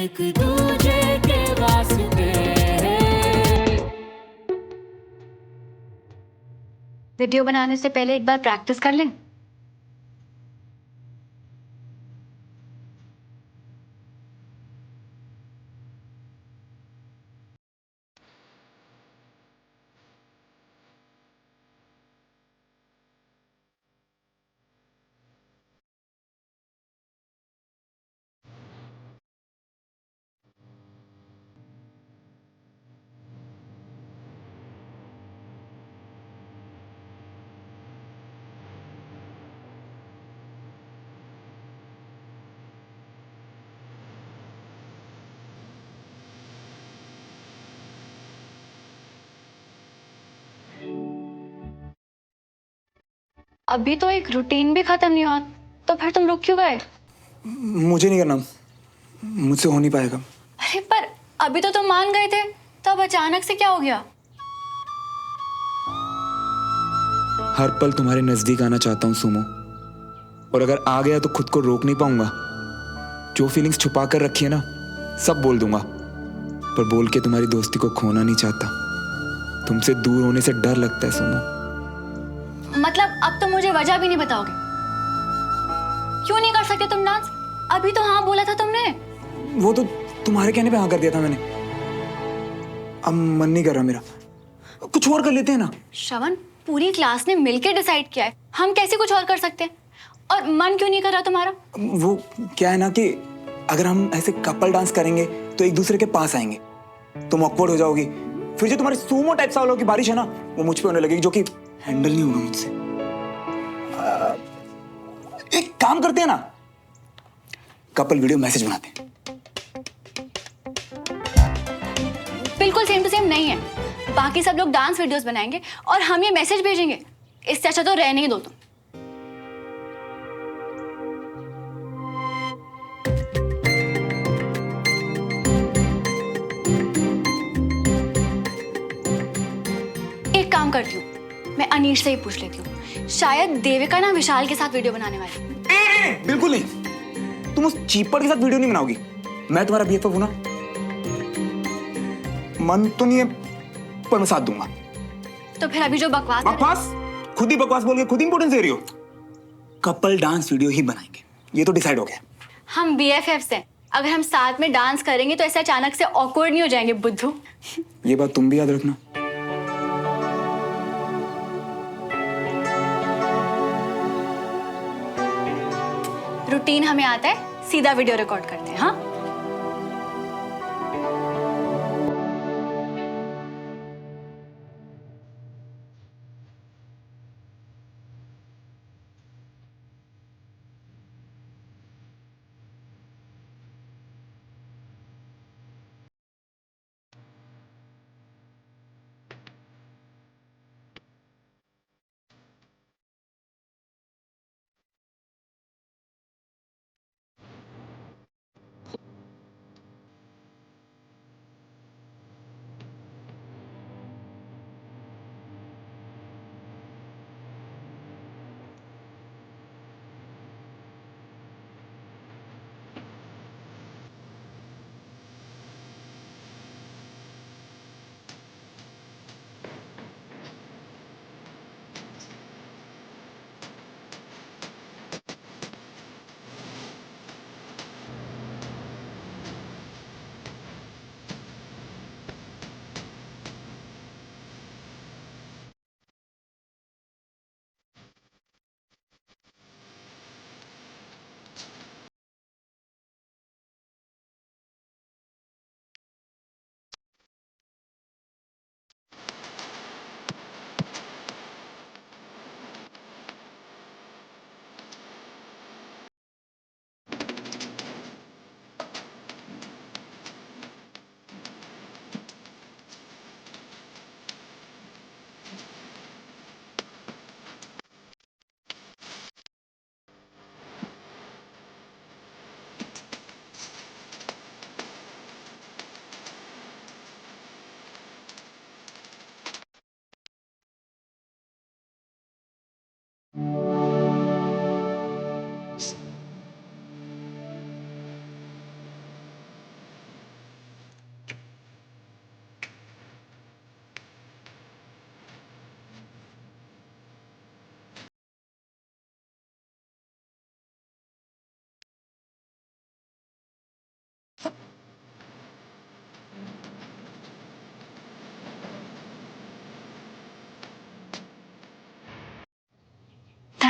एक दूजे के वास्ते। वीडियो बनाने से पहले एक बार प्रैक्टिस कर लें। अभी तो एक रूटीन भी खत्म नहीं हुआ, तो फिर तुम रुक क्यों गए? मुझे नहीं करना, मुझसे हो नहीं पाएगा। अरे पर अभी तो तुम मान गए थे, तो अब अचानक से क्या हो गया? हर पल तुम्हारे नजदीक आना चाहता हूँ सुमो, और अगर आ गया तो खुद को रोक नहीं पाऊंगा। जो फीलिंग्स छुपा कर रखी है ना, सब बोल दूंगा, पर बोल के तुम्हारी दोस्ती को खोना नहीं चाहता। तुमसे दूर होने से डर लगता है सुमो। मतलब अब तो मुझे वजह भी नहीं बताओगे? क्यों नहीं कर सकते तुम डांस? अभी तो हाँ बोला था तुमने। वो तो तुम्हारे कहने पे हाँ कर दिया था मैंने। अब मन नहीं कर रहा मेरा, कुछ और कर लेते हैं ना। श्रवण, पूरी क्लास ने मिलकर डिसाइड किया है, हम कैसे कुछ और कर सकते हैं? और मन क्यों नहीं कर रहा तुम्हारा? वो क्या है ना कि अगर हम ऐसे कपल डांस करेंगे तो एक दूसरे के पास आएंगे, तुम ऑकवर्ड हो जाओगी, फिर जो तुम्हारे सूमो टाइप सालों की बारिश है ना, वो मुझ पे होने लगेगी, जो कि हैंडल नहीं होगा मुझसे। एक काम करते हैं ना, कपल वीडियो मैसेज बनाते हैं। बिल्कुल सेम टू सेम नहीं है। बाकी सब लोग डांस वीडियोस बनाएंगे और हम ये मैसेज भेजेंगे। इससे अच्छा तो रहने ही दो तुम। एक काम करती हूँ, मैं अनीश से ही पूछ लेती हूँ। शायद देविका ना विशाल के साथ वीडियो बनाने वाली है। बिल्कुल नहीं, तुम उस चीपर के साथ वीडियो नहीं बनाओगी। मैं तुम्हारा बीएफएफ हूं ना। मन तो नहीं है, पर मैं साथ दूंगा। तो फिर अभी जो बकवास बकवास? खुद ही बकवास बोल के खुद इंपोर्टेंस दे रही हो। कपल डांस वीडियो ही बनाएंगे, ये तो डिसाइड हो गया। हम बीएफएफ्स हैं। अगर हम साथ में डांस करेंगे तो ऐसे अचानक से ऑकवर्ड नहीं हो जाएंगे बुद्धू। ये बात तुम भी याद रखना। रूटीन हमें आता है, सीधा वीडियो रिकॉर्ड करते हैं। हाँ,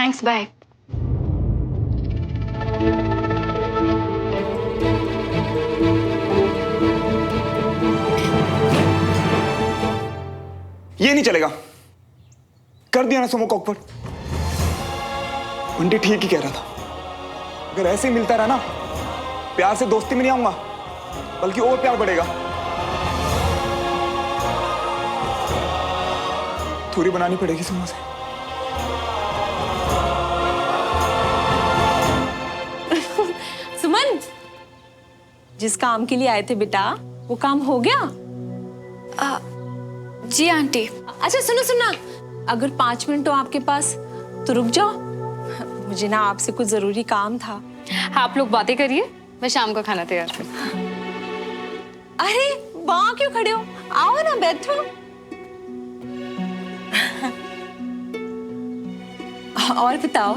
थैंक्स, बाय। ये नहीं चलेगा, कर दिया ना सुमो को ऑकवर्ड। बंटी ठीक ही कह रहा था, अगर ऐसे ही मिलता रहा ना, प्यार से दोस्ती में नहीं आऊंगा, बल्कि और प्यार बढ़ेगा। थोड़ी बनानी पड़ेगी सुमो से। सुमन, जिस काम के लिए आए थे बेटा, वो काम हो गया? जी आंटी। अच्छा सुनो सुनना, अगर 5 मिनट हो आपके पास तो रुक जाओ, मुझे ना आपसे कुछ जरूरी काम था। आप लोग बातें करिए, मैं शाम को खाना तैयार करूँ। अरे वहां क्यों खड़े हो, आओ ना बैठो। और बताओ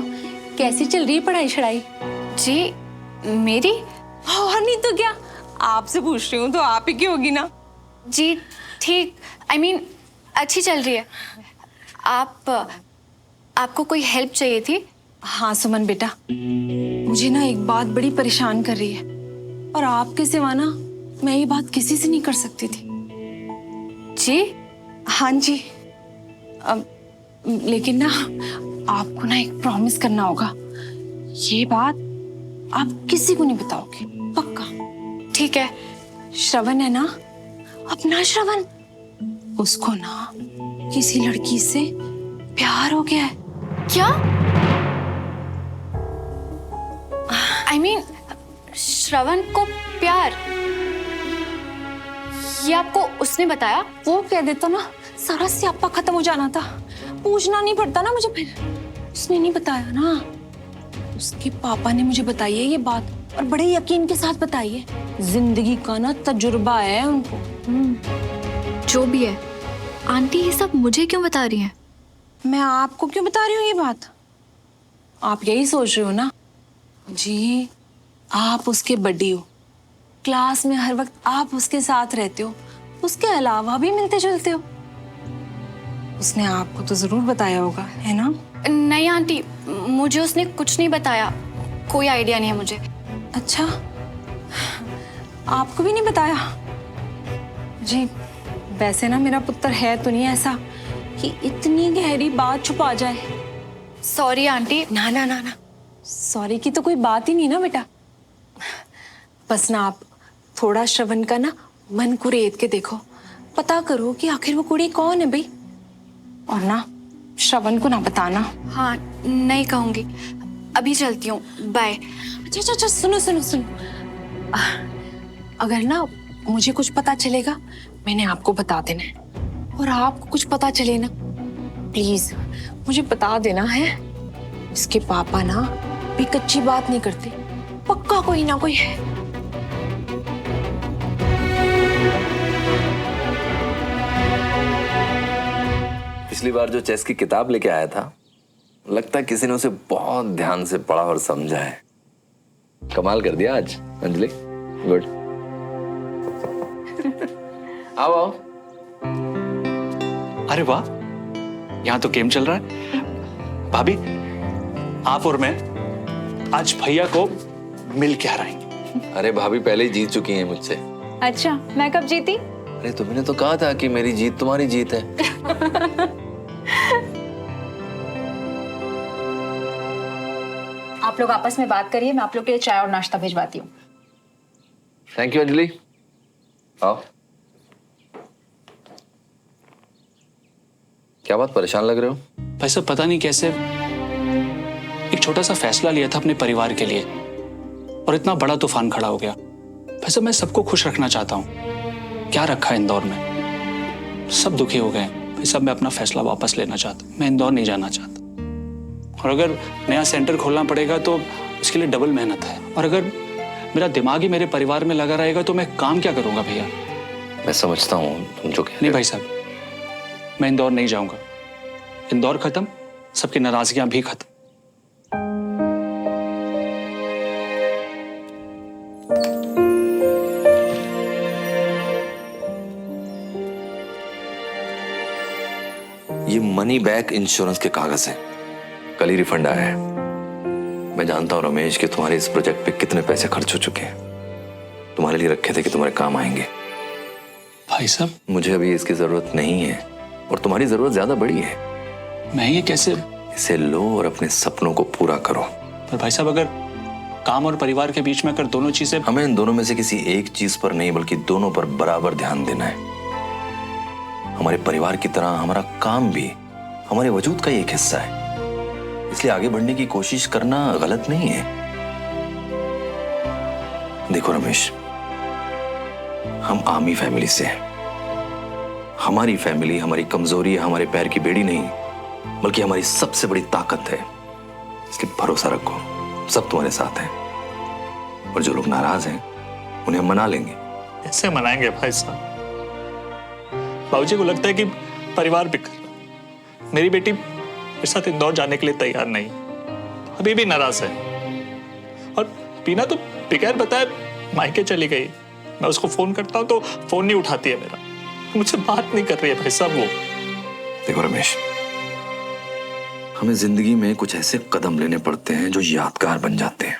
कैसी चल रही है पढ़ाई शढ़ाई? जी मेरी? और नहीं तो क्या, आपसे पूछ रही हूँ तो आप ही की होगी ना। जी ठीक, I mean, अच्छी चल रही है। आपको कोई हेल्प चाहिए थी? हाँ सुमन बेटा, मुझे ना एक बात बड़ी परेशान कर रही है, और आपके सिवा ना मैं ये बात किसी से नहीं कर सकती थी। जी? हाँ जी। लेकिन ना आपको ना एक प्रॉमिस करना होगा, ये बात आप किसी को नहीं बताओगे, पक्का? ठीक है। श्रवण है ना, अपना श्रवण, उसको ना किसी लड़की से प्यार हो गया है। क्या? I mean, श्रवण को प्यार? ये आपको उसने बताया? वो कह देता ना, सारा स्यापा खत्म हो जाना था, पूछना नहीं पड़ता ना मुझे फिर। उसने नहीं बताया ना, उसके पापा ने मुझे बताई है ये बात, और बड़े यकीन के साथ बताई है। जिंदगी का ना तजुर्बा है उनको। जो भी है, आंटी ये सब मुझे क्यों बता रही हैं? मैं आपको क्यों बता रही हूँ ये बात? आप यही सोच रहे हो ना जी, आप उसके बड्डी हो, क्लास में हर वक्त आप उसके साथ रहते हो, उसके अलावा भी मिलते जुलते हो। उसने आपको तो जरूर बताया होगा, है ना? नहीं आंटी, मुझे उसने कुछ नहीं बताया, कोई आइडिया नहीं है मुझे। अच्छा, आपको भी नहीं बताया? जी वैसे ना मेरा पुत्र है तो नहीं ऐसा कि इतनी गहरी बात छुपा जाए। Sorry aunty. ना ना ना ना, सॉरी की तो कोई बात ही नहीं ना बेटा। बस ना आप थोड़ा श्रवण का ना मन को रेत के देखो, पता करो कि आखिर वो कुड़ी कौन है भाई, और ना श्रवण को ना बताना। हाँ नहीं कहूंगी, अभी चलती हूँ, बाय। अच्छा अच्छा, सुनो सुनो सुनो, अगर ना मुझे कुछ पता चलेगा मैंने आपको बता देना है, और आपको कुछ पता चले ना प्लीज मुझे बता देना है। इसके पापा ना भी कच्ची बात नहीं करते, पक्का कोई ना कोई है। पिछली बार जो चेस की किताब लेके आया था, लगता है किसी ने उसे बहुत ध्यान से पढ़ा और समझा है। कमाल कर दिया आज अंजलि, गुड। आओ आओ। अरे वाह, यहाँ तो गेम चल रहा है। भाभी, आप और मैं आज भैया को मिल के हराएंगे। अरे भाभी पहले ही जीत चुकी हैं मुझसे। अच्छा, मैं कब जीती? अरे तुमने तो कहा था कि मेरी जीत तुम्हारी जीत है। आप लोग आपस में बात करिए, मैं आप लोग के लिए चाय और नाश्ता भिजवाती हूँ। Thank you Anjali. आओ। क्या बात, परेशान लग रहे हो? भाई साहब पता नहीं कैसे एक छोटा सा फैसला लिया था अपने परिवार के लिए, और इतना बड़ा तूफान खड़ा हो गया। भाई साहब मैं सबको खुश रखना चाहता हूँ, क्या रखा है इंदौर में, सब दुखी हो गए। भाई साहब मैं अपना फैसला वापस लेना चाहता हूँ, मैं इंदौर नहीं जाना चाहता, और अगर नया सेंटर खोलना पड़ेगा तो उसके लिए डबल मेहनत है, और अगर मेरा दिमाग ही मेरे परिवार में लगा रहेगा तो मैं काम क्या करूंगा भैया? मैं समझता हूँ तुम जो कह रहे हो। नहीं भाई साहब, मैं इंदौर नहीं जाऊंगा। इंदौर खत्म, सबकी नाराजगियां भी खत्म। ये मनी बैक इंश्योरेंस के कागज हैं, कल ही रिफंड आया है। मैं जानता हूँ रमेश कि तुम्हारे इस प्रोजेक्ट पे कितने पैसे खर्च हो चुके हैं। तुम्हारे लिए रखे थे कि तुम्हारे काम आएंगे। भाई साहब, मुझे अभी इसकी जरूरत नहीं है और तुम्हारी जरूरत ज्यादा बड़ी है। मैं ये कैसे? इसे लो और अपने सपनों को पूरा करो। पर भाई साहब, अगर काम और परिवार के बीच में अगर दोनों चीजें... हमें इन दोनों में से किसी एक चीज पर नहीं बल्कि दोनों पर बराबर ध्यान देना है। हमारे परिवार की तरह हमारा काम भी हमारे वजूद का ही एक हिस्सा है, इसलिए आगे बढ़ने की कोशिश करना गलत नहीं है। देखो रमेश, हम आर्मी फैमिली से हैं। हमारी फैमिली हमारी कमजोरी है, हमारे पैर की बेड़ी नहीं बल्कि हमारी सबसे बड़ी ताकत है। इसलिए भरोसा रखो, सब तुम्हारे साथ हैं और जो लोग नाराज हैं उन्हें हम मना लेंगे। कैसे मनाएंगे भाई साहब? बाबूजी को लगता है कि परिवार बिखर, मेरी बेटी मेरे साथ इंदौर जाने के लिए तैयार नहीं, अभी भी नाराज है। और पीना तो बगैर बताए मायके चली गई। मैं उसको फोन करता हूं तो फोन नहीं उठाती है मेरा, मुझसे बात नहीं कर रही है भाई साहब वो। देखो रमेश, हमें जिंदगी में कुछ ऐसे कदम लेने पड़ते हैं जो यादगार बन जाते हैं।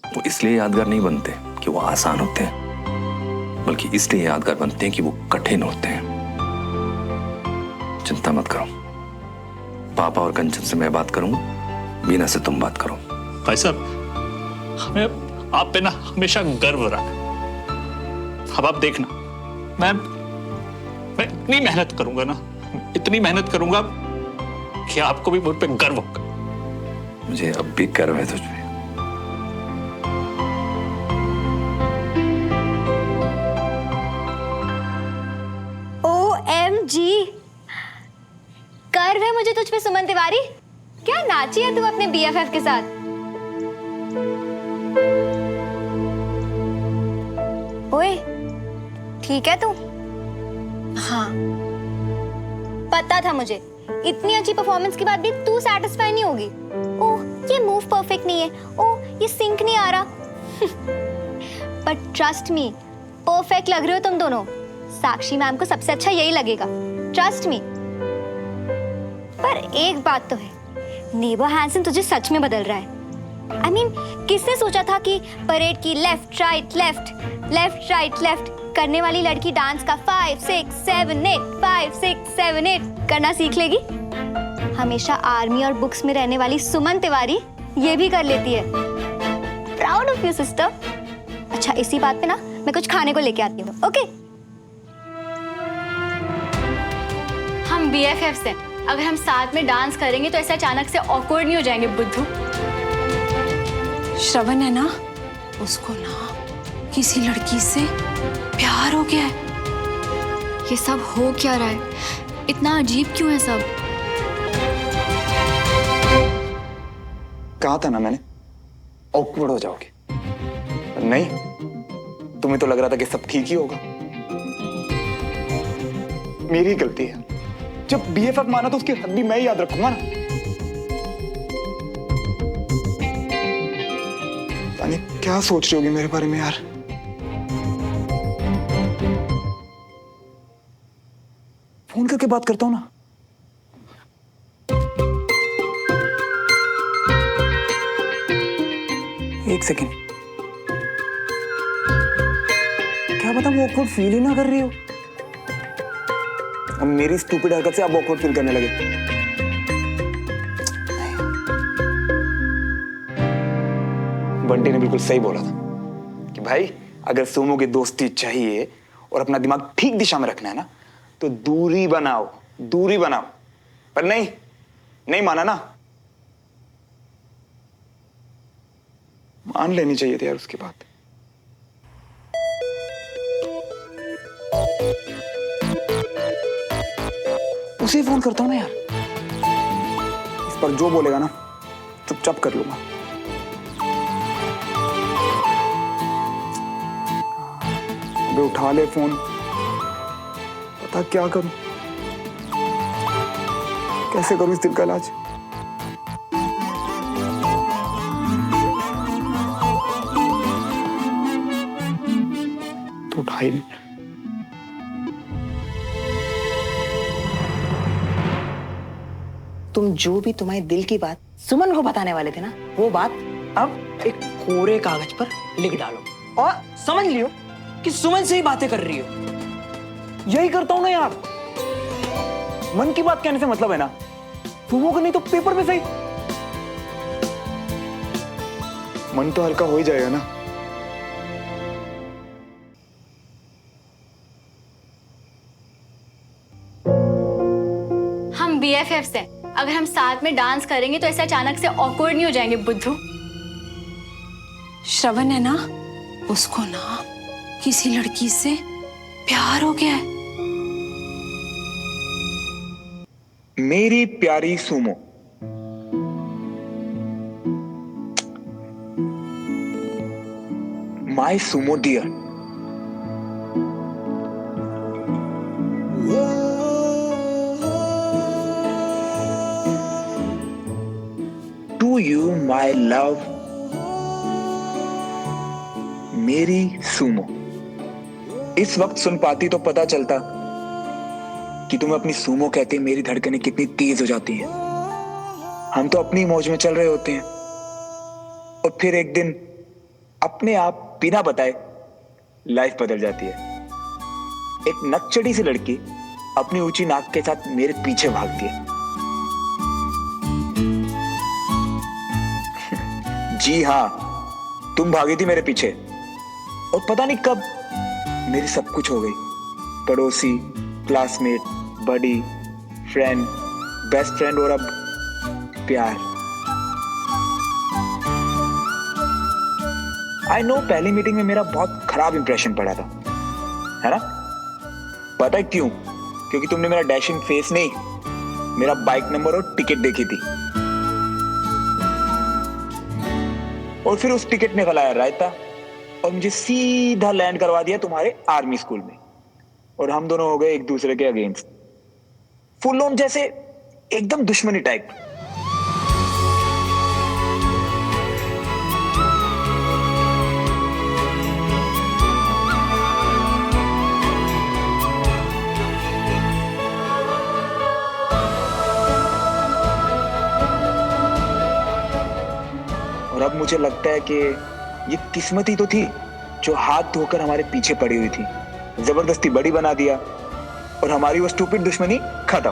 वो इसलिए यादगार नहीं बनते कि वो आसान होते हैं, बल्कि इसलिए यादगार बनते हैं कि वो कठिन होते हैं। चिंता मत करो, पापा और कंचन से मैं बात करूंगा, मीना से तुम बात करो। भाई साहब, हमें आप पे ना हमेशा गर्व रहा है। अब आप देखना, मैं इतनी मेहनत करूंगा ना, इतनी मेहनत करूंगा कि आपको भी मुझ पे गर्व होगा। मुझे अब भी गर्व है तुझ पे। OMG, गर्व है मुझे तुझ पे सुमन तिवारी। क्या नाची है तू अपने BFF के साथ? ओए, ठीक है तू? हाँ, पता था मुझे इतनी अच्छी परफॉर्मेंस के बाद भी तू सैटिस्फाई नहीं होगी। ओह, ये मूव परफेक्ट नहीं है, ओह ये सिंक नहीं आ रहा। बट ट्रस्ट मी, परफेक्ट लग रहे हो तुम दोनों। साक्षी मैम को सबसे अच्छा यही लगेगा, ट्रस्ट मी। पर एक बात तो है, नेबा हैंसन तुझे सच में बदल रहा है। I mean, किसने सोचा था कि परेड की left right left left right left करने वाली लड़की डांस का 5 6 7 8 5 6 7 8 करना सीख लेगी। हमेशा आर्मी और बुक्स में रहने वाली सुमन तिवारी ये भी कर लेती है। Proud of you sister. अच्छा, इसी बात पे ना मैं कुछ खाने को लेके आती हूँ, ओके? हम BFFs हैं, अगर हम साथ में डांस करेंगे तो ऐसे अचानक से ऑकवर्ड नहीं हो जाएंगे बुद्धू। श्रवण है ना, उसको ना किसी लड़की से प्यार हो गया है। ये सब हो क्या रहा है? इतना अजीब क्यों है सब? कहा था ना मैंने, ऑकवर्ड हो जाओगे। नहीं, तुम्हें तो लग रहा था कि सब ठीक ही होगा। मेरी गलती है। जब BFF माना तो उसकी हद भी मैं ही याद रखूंगा ना। तानी, क्या सोच रही होगी मेरे बारे में यार? फोन करके बात करता हूं ना। एक सेकेंड, क्या पता वो ऑकवर्ड फील ही ना कर रही हो। अब मेरी स्टूपिड हरकत से आप ऑकवर्ड फील करने लगे। बंटी ने बिल्कुल सही बोला था कि भाई, अगर सुमो की दोस्ती चाहिए और अपना दिमाग ठीक दिशा में रखना है ना, तो दूरी बनाओ, दूरी बनाओ। पर नहीं माना ना। मान लेनी चाहिए थी यार उसकी बात। उसे फोन करता हूं ना यार, इस पर जो बोलेगा ना चुपचाप कर लूंगा। अबे उठा ले फोन, पता क्या करूं, कैसे करूं इस दिल का इलाज। तो उठा ही नहीं। तुम जो भी तुम्हारे दिल की बात सुमन को बताने वाले थे ना, वो बात अब एक कोरे कागज पर लिख डालो और समझ लियो कि सुमन से ही बातें कर रही हो। यही करता हूं ना यार, मन की बात कहने से मतलब है ना, सुमो को नहीं तो पेपर पे सही। मन तो हल्का हो ही जाएगा ना। हम BFFs हैं, अगर हम साथ में डांस करेंगे तो ऐसे अचानक से ऑकवर्ड नहीं हो जाएंगे बुद्धू। श्रवण है ना, उसको ना किसी लड़की से प्यार हो गया है। मेरी प्यारी Sumo, my Sumo dear, to you my love, मेरी सुमो। इस वक्त सुन पाती तो पता चलता कि तुम्हें अपनी सुमो कहते मेरी धड़कनें कितनी तेज हो जाती हैं। हम तो अपनी मौज में चल रहे होते हैं और फिर एक दिन अपने आप बिना बताए लाइफ बदल जाती है। एक नकचड़ी सी लड़की अपनी ऊंची नाक के साथ मेरे पीछे भागती है। जी हाँ, तुम भागी थी मेरे पीछे और पता नहीं कब मेरी सब कुछ हो गई। पड़ोसी, क्लासमेट, बडी, फ्रेंड, बेस्ट फ्रेंड और अब प्यार। आई नो पहली मीटिंग में मेरा बहुत खराब इंप्रेशन पड़ा था, है ना? पता है क्यों? क्योंकि तुमने मेरा डैशिंग फेस नहीं, मेरा बाइक नंबर और टिकट देखी थी और फिर उस टिकट ने फैलाया रायता और मुझे सीधा लैंड करवा दिया तुम्हारे आर्मी स्कूल में और हम दोनों हो गए एक दूसरे के अगेंस्ट, फुल ऑन जैसे एकदम दुश्मनी टाइप। और अब मुझे लगता है कि ये किस्मत ही तो थी जो हाथ धोकर हमारे पीछे पड़ी हुई थी, जबरदस्ती बड़ी बना दिया और हमारी वो स्टूपिड दुश्मनी खत्म।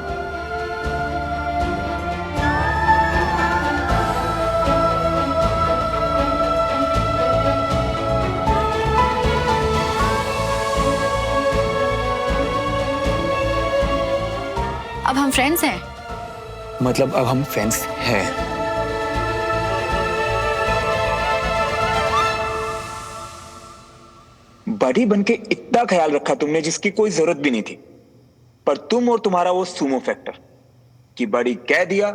अब हम फ्रेंड्स हैं। मतलब अब हम फ्रेंड्स हैं। बड़ी बनके इतना ख्याल रखा तुमने जिसकी कोई जरूरत भी नहीं थी, पर तुम और तुम्हारा वो सुमो फैक्टर कि बड़ी कह दिया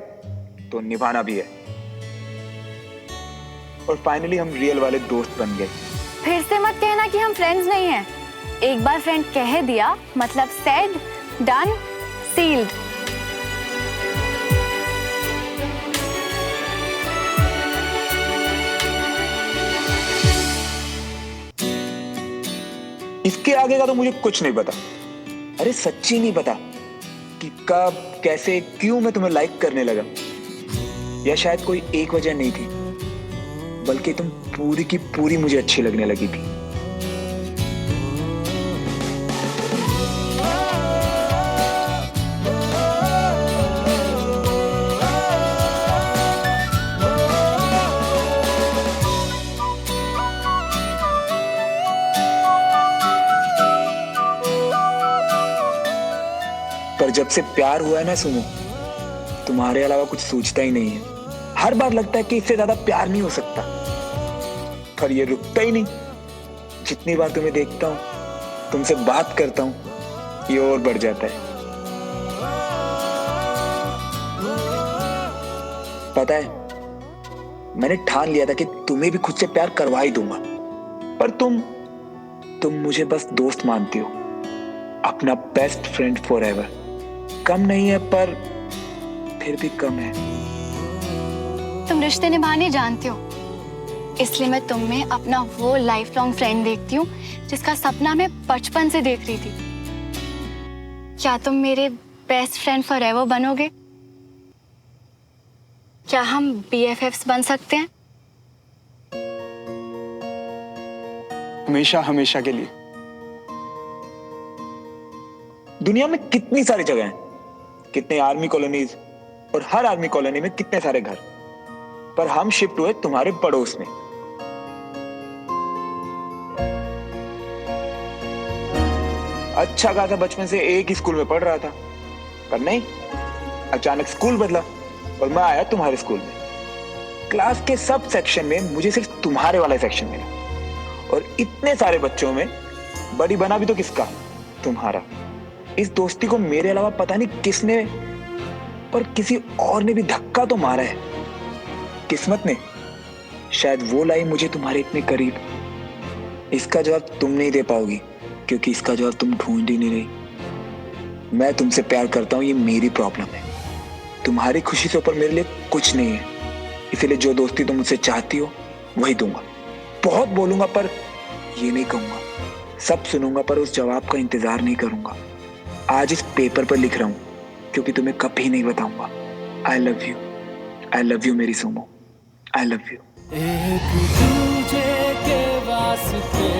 तो निभाना भी है। और फाइनली हम रियल वाले दोस्त बन गए। फिर से मत कहना कि हम फ्रेंड्स नहीं हैं। एक बार फ्रेंड कह दिया मतलब सेड, डन, सील्ड। इसके आगे का तो मुझे कुछ नहीं पता। अरे सच्ची नहीं पता कि कब, कैसे, क्यों मैं तुम्हें लाइक करने लगा, या शायद कोई एक वजह नहीं थी, बल्कि तुम पूरी की पूरी मुझे अच्छी लगने लगी थी। पर जब से प्यार हुआ है ना सुनो, तुम्हारे अलावा कुछ सोचता ही नहीं है। हर बार लगता है कि इससे ज्यादा प्यार नहीं हो सकता, पर ये रुकता ही नहीं। जितनी बार तुम्हें देखता हूँ, तुमसे बात करता हूँ, ये और बढ़ जाता है। पता है, मैंने ठान लिया था कि तुम्हें भी खुद से प्यार करवा ही दूंगा, पर तुम मुझे बस दोस्त मानती हो, अपना बेस्ट फ्रेंड फॉरएवर। कम नहीं है पर फिर भी कम है। तुम रिश्ते निभाने जानते हो, इसलिए मैं तुम में अपना वो लाइफ लॉन्ग फ्रेंड देखती हूँ जिसका सपना मैं बचपन से देख रही थी। क्या तुम मेरे बेस्ट फ्रेंड फॉरएवर बनोगे? क्या हम BFFs बन सकते हैं? हमेशा हमेशा के लिए। दुनिया में कितनी सारी जगह हैं, कितने आर्मी कॉलोनीज, और हर आर्मी कॉलोनी में कितने सारे घर, पर हम शिफ्ट हुए तुम्हारे पड़ोस में। अच्छा खासा बचपन से एक ही स्कूल में पढ़ रहा था, पर नहीं, अचानक स्कूल बदला और मैं आया तुम्हारे स्कूल में। क्लास के सब सेक्शन में मुझे सिर्फ तुम्हारे वाला सेक्शन मिला, और इतने सारे बच्चों में बड़ी बना भी तो किसका? तुम्हारा। इस दोस्ती को मेरे अलावा पता नहीं किसने, पर किसी और ने भी धक्का तो मारा है। किस्मत ने शायद वो लाई मुझे तुम्हारे इतने करीब। इसका जवाब तुम नहीं दे पाओगी, क्योंकि इसका जवाब तुम ढूंढ ही नहीं रही। मैं तुमसे प्यार करता हूं, ये मेरी प्रॉब्लम है। तुम्हारी खुशी से ऊपर मेरे लिए कुछ नहीं है, इसलिए जो दोस्ती तुम मुझसे चाहती हो वही दूंगा। बहुत बोलूंगा पर ये नहीं कहूंगा, सब सुनूंगा पर उस जवाब का इंतजार नहीं करूंगा। आज इस पेपर पर लिख रहा हूं क्योंकि तुम्हें कभी नहीं बताऊंगा। आई लव यू मेरी सुमो, आई लव यू। एक दूजे के वास्ते